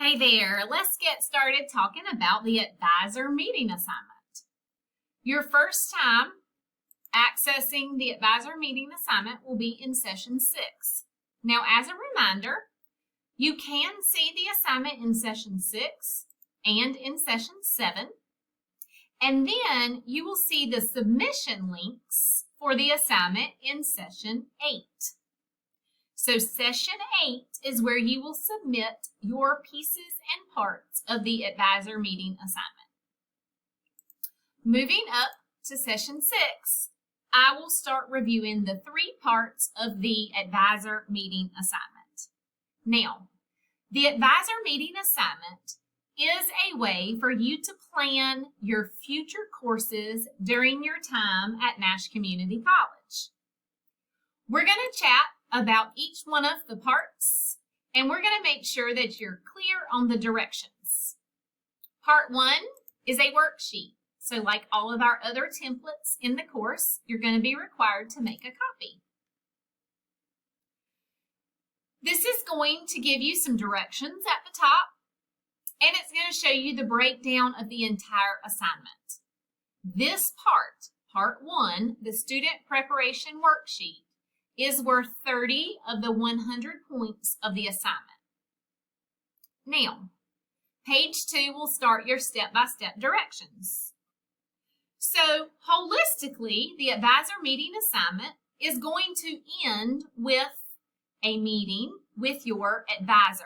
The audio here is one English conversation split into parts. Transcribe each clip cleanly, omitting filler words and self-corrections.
Hey there, let's get started talking about the advisor meeting assignment. Your first time accessing the advisor meeting assignment will be in session 6. Now, as a reminder, you can see the assignment in session 6 and in session 7, and then you will see the submission links for the assignment in session 8. So session 8 is where you will submit your pieces and parts of the advisor meeting assignment. Moving up to session 6, I will start reviewing the 3 parts of the advisor meeting assignment. Now, the advisor meeting assignment is a way for you to plan your future courses during your time at Nash Community College. We're going to chat about each one of the parts, and we're going to make sure that you're clear on the directions. Part 1 is a worksheet. So like all of our other templates in the course, you're going to be required to make a copy. This is going to give you some directions at the top, and it's going to show you the breakdown of the entire assignment. This part 1, the student preparation worksheet, is worth 30 of the 100 points of the assignment. Now, page 2 will start your step-by-step directions. So, holistically, the advisor meeting assignment is going to end with a meeting with your advisor.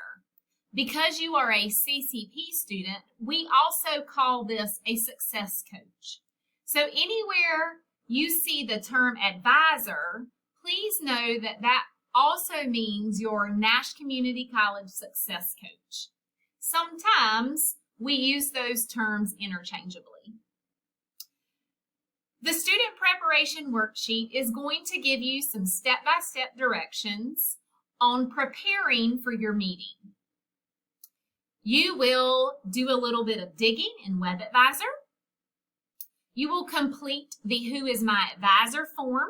Because you are a CCP student, we also call this a success coach. So, anywhere you see the term advisor, please know that that also means your Nash Community College Success Coach. Sometimes we use those terms interchangeably. The student preparation worksheet is going to give you some step-by-step directions on preparing for your meeting. You will do a little bit of digging in WebAdvisor. You will complete the Who is My Advisor form.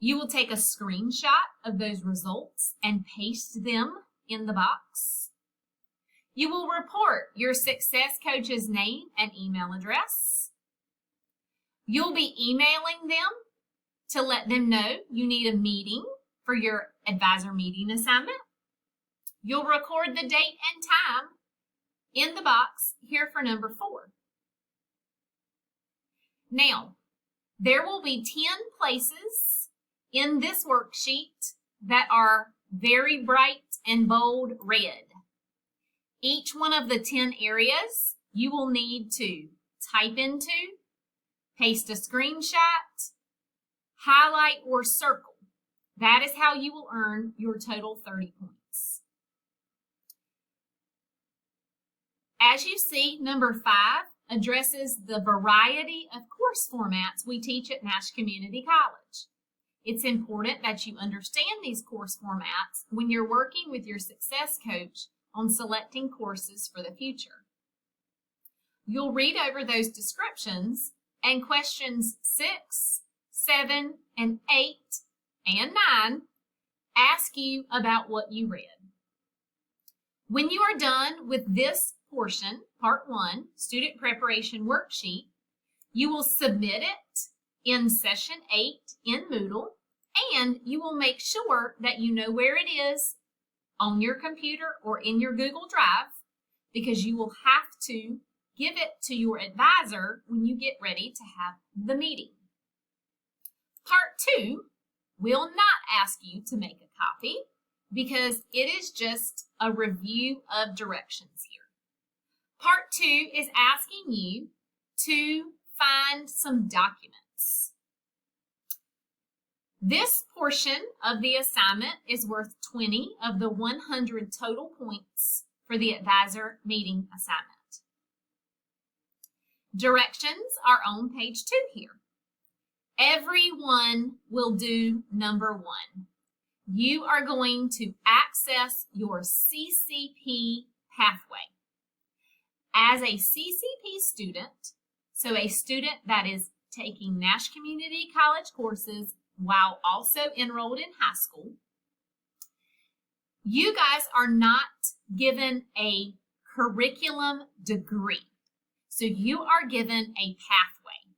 You will take a screenshot of those results and paste them in the box. You will report your success coach's name and email address. You'll be emailing them to let them know you need a meeting for your advisor meeting assignment. You'll record the date and time in the box here for number 4. Now, there will be 10 places in this worksheet that are very bright and bold red. Each one of the 10 areas you will need to type into, paste a screenshot, highlight or circle. That is how you will earn your total 30 points. As you see, number 5 addresses the variety of course formats we teach at Nash Community College. It's important that you understand these course formats when you're working with your success coach on selecting courses for the future. You'll read over those descriptions, and questions 6, 7, and 8, and 9 ask you about what you read. When you are done with this portion, part 1, student preparation worksheet, you will submit it in session 8 in Moodle, and you will make sure that you know where it is on your computer or in your Google Drive, because you will have to give it to your advisor when you get ready to have the meeting. Part 2 will not ask you to make a copy because it is just a review of directions here. Part 2 is asking you to find some documents. This portion of the assignment is worth 20 of the 100 total points for the advisor meeting assignment. Directions are on page 2 here. Everyone will do number 1. You are going to access your CCP pathway. As a CCP student, so a student that is taking Nash Community College courses while also enrolled in high school, You guys are not given a curriculum degree, so you are given a pathway.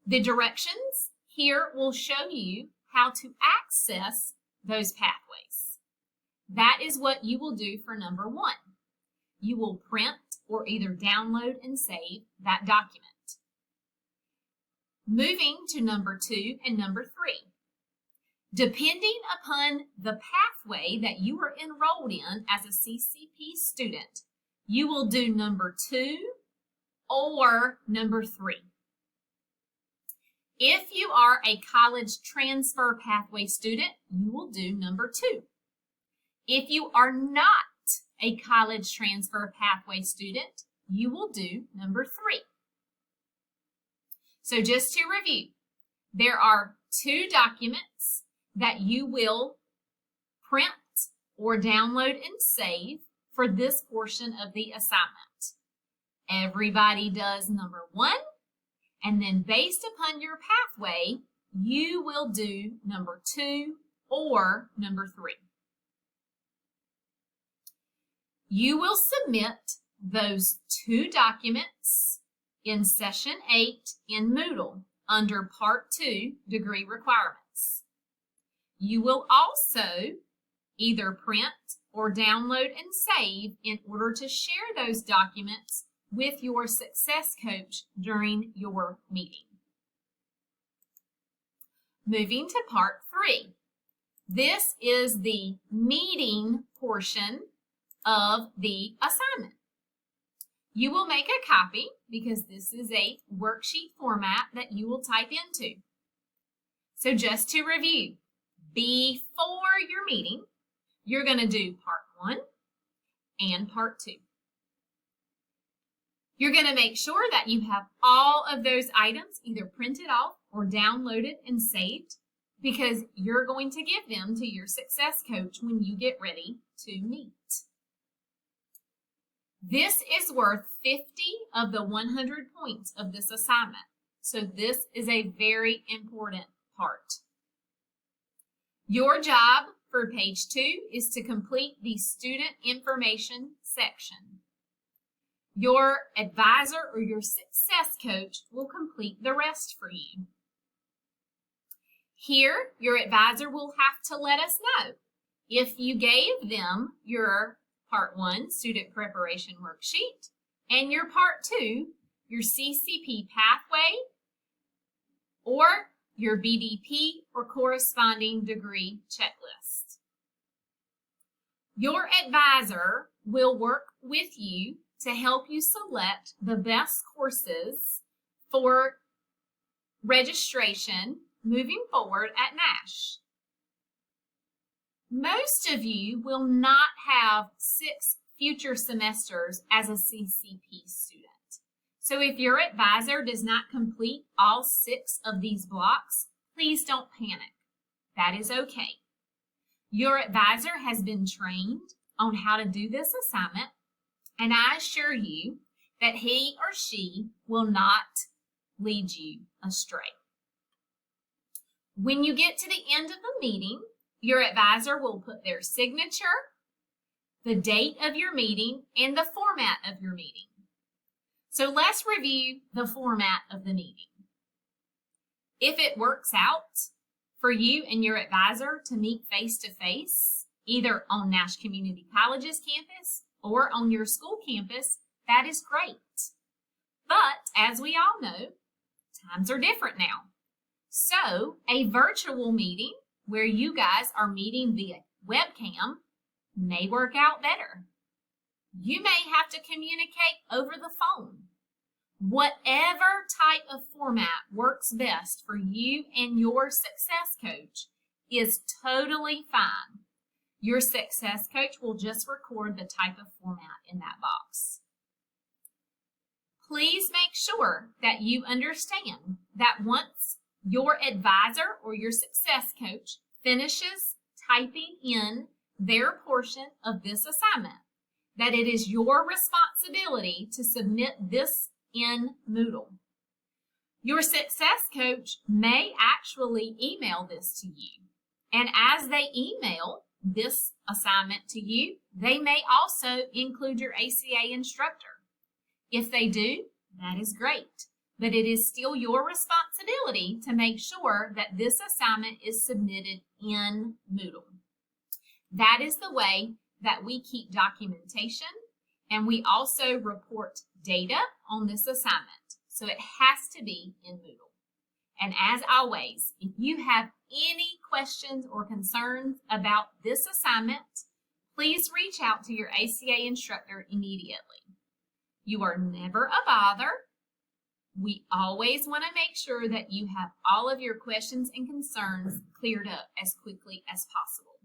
The directions here will show you how to access those pathways. That is what you will do for number 1. You will print or either download and save that document. Moving to number 2 and number 3. Depending upon the pathway that you are enrolled in as a CCP student, you will do number 2 or number 3. If you are a college transfer pathway student, you will do number 2. If you are not a college transfer pathway student, you will do number 3. So just to review, there are 2 documents that you will print or download and save for this portion of the assignment. Everybody does number 1, and then based upon your pathway, you will do number 2 or number 3. You will submit those 2 documents in Session 8 in Moodle under Part 2 Degree Requirements. You will also either print or download and save in order to share those documents with your success coach during your meeting. Moving to Part 3. This is the meeting portion of the assignment. You will make a copy because this is a worksheet format that you will type into. So just to review, before your meeting, you're going to do Part 1 and Part 2. You're going to make sure that you have all of those items either printed off or downloaded and saved because you're going to give them to your success coach when you get ready to meet. This is worth 50 of the 100 points of this assignment, so this is a very important part. Your job for page 2 is to complete the student information section. Your advisor or your success coach will complete the rest for you. Here, your advisor will have to let us know if you gave them your Part 1 Student Preparation Worksheet and your Part 2, your CCP Pathway, or your BDP or corresponding degree checklist. Your advisor will work with you to help you select the best courses for registration moving forward at NASH. Most of you will not have 6 future semesters as a CCP student. So if your advisor does not complete all 6 of these blocks, please don't panic. That is okay. Your advisor has been trained on how to do this assignment, and I assure you that he or she will not lead you astray. When you get to the end of the meeting, your advisor will put their signature, the date of your meeting, and the format of your meeting. So let's review the format of the meeting. If it works out for you and your advisor to meet face-to-face, either on Nash Community College's campus or on your school campus, that is great. But as we all know, times are different now. So a virtual meeting where you guys are meeting via webcam may work out better. You may have to communicate over the phone. Whatever type of format works best for you and your success coach is totally fine. Your success coach will just record the type of format in that box. Please make sure that you understand that once your advisor or your success coach finishes typing in their portion of this assignment, that it is your responsibility to submit this in Moodle. Your success coach may actually email this to you, and as they email, this assignment to you, they may also include your ACA instructor. If they do, that is great, but it is still your responsibility to make sure that this assignment is submitted in Moodle. That is the way that we keep documentation, and we also report data on this assignment, so it has to be in Moodle. And as always, if you have any questions or concerns about this assignment, please reach out to your ACA instructor immediately. You are never a bother. We always want to make sure that you have all of your questions and concerns cleared up as quickly as possible.